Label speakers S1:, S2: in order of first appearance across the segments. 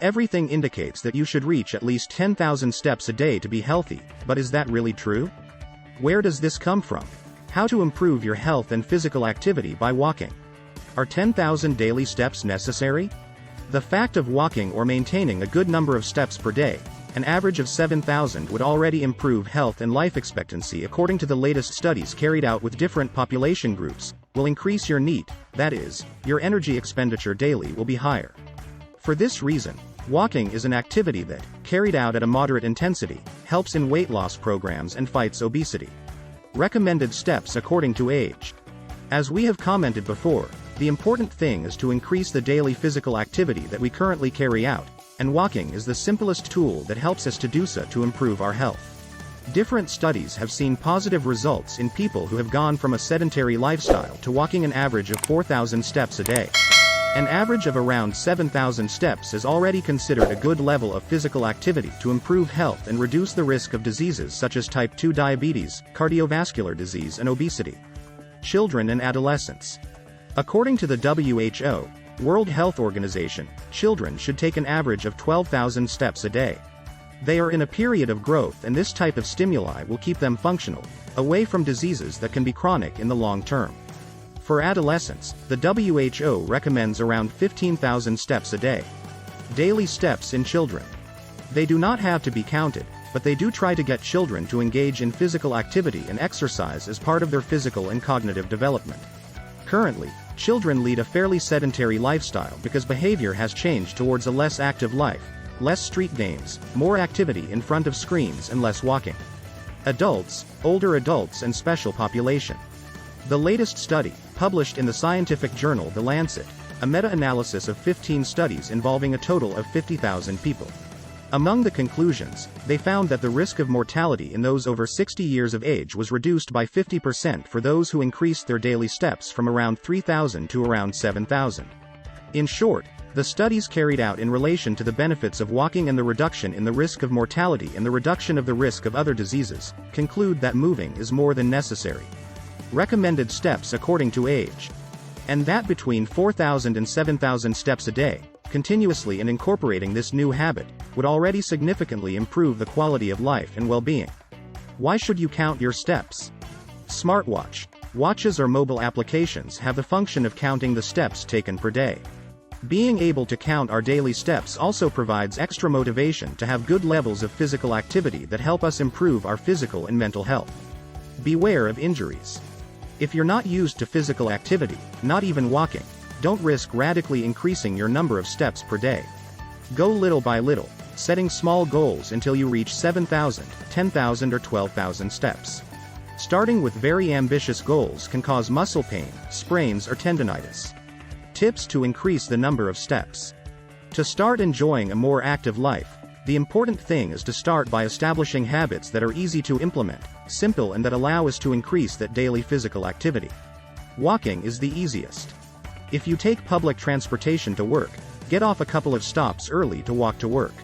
S1: Everything indicates that you should reach at least 10,000 steps a day to be healthy, but is that really true? Where does this come from? How to improve your health and physical activity by walking. Are 10,000 daily steps necessary? The fact of walking or maintaining a good number of steps per day, an average of 7,000, would already improve health and life expectancy according to the latest studies carried out with different population groups, will increase your NEAT, that is, your energy expenditure daily will be higher. For this reason, walking is an activity that, carried out at a moderate intensity, helps in weight loss programs and fights obesity. Recommended steps according to age. As we have commented before, the important thing is to increase the daily physical activity that we currently carry out, and walking is the simplest tool that helps us to do so to improve our health. Different studies have seen positive results in people who have gone from a sedentary lifestyle to walking an average of 4,000 steps a day. An average of around 7,000 steps is already considered a good level of physical activity to improve health and reduce the risk of diseases such as type 2 diabetes, cardiovascular disease and obesity. Children and adolescents. According to the WHO, World Health Organization, children should take an average of 12,000 steps a day. They are in a period of growth, and this type of stimuli will keep them functional, away from diseases that can be chronic in the long term. For adolescents, the WHO recommends around 15,000 steps a day. Daily steps in children. They do not have to be counted, but they do try to get children to engage in physical activity and exercise as part of their physical and cognitive development. Currently, children lead a fairly sedentary lifestyle because behavior has changed towards a less active life, less street games, more activity in front of screens and less walking. Adults, older adults and special population. The latest study, published in the scientific journal The Lancet, a meta-analysis of 15 studies involving a total of 50,000 people. Among the conclusions, they found that the risk of mortality in those over 60 years of age was reduced by 50% for those who increased their daily steps from around 3,000 to around 7,000. In short, the studies carried out in relation to the benefits of walking and the reduction in the risk of mortality and the reduction of the risk of other diseases, conclude that moving is more than necessary. Recommended steps according to age. And that between 4,000 and 7,000 steps a day, continuously and incorporating this new habit, would already significantly improve the quality of life and well-being. Why should you count your steps? Smartwatch, watches or mobile applications have the function of counting the steps taken per day. Being able to count our daily steps also provides extra motivation to have good levels of physical activity that help us improve our physical and mental health. Beware of injuries. If you're not used to physical activity, not even walking, don't risk radically increasing your number of steps per day. Go little by little, setting small goals until you reach 7,000, 10,000 or 12,000 steps. Starting with very ambitious goals can cause muscle pain, sprains or tendinitis. Tips to increase the number of steps. To start enjoying a more active life, the important thing is to start by establishing habits that are easy to implement, simple and that allow us to increase that daily physical activity. Walking is the easiest. If you take public transportation to work, get off a couple of stops early to walk to work.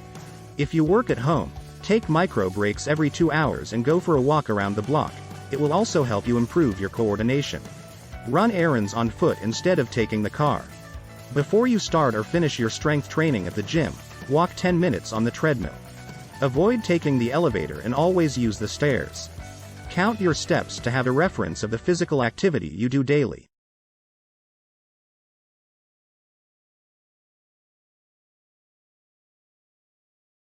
S1: If you work at home, take micro breaks every 2 hours and go for a walk around the block. It will also help you improve your coordination. Run errands on foot instead of taking the car. Before you start or finish your strength training at the gym, walk 10 minutes on the treadmill. Avoid taking the elevator and always use the stairs. Count your steps to have a reference of the physical activity you do daily.